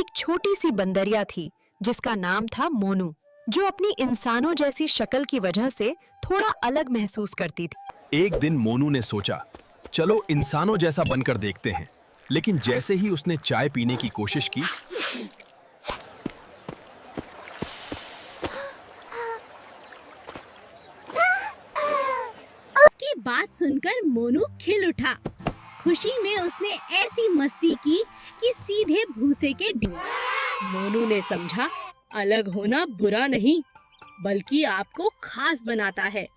एक छोटी सी बंदरिया थी जिसका नाम था मोनू, जो अपनी इंसानों जैसी शक्ल की वजह से थोड़ा अलग महसूस करती थी। एक दिन मोनू ने सोचा, चलो इंसानों जैसा बनकर देखते हैं। लेकिन जैसे ही उसने चाय पीने की कोशिश की, उसकी बात सुनकर मोनू खिल उठा। खुशी में उसने ऐसी मस्ती की कि सीधे भूसे के मोनू ने समझा, अलग होना बुरा नहीं बल्कि आपको खास बनाता है।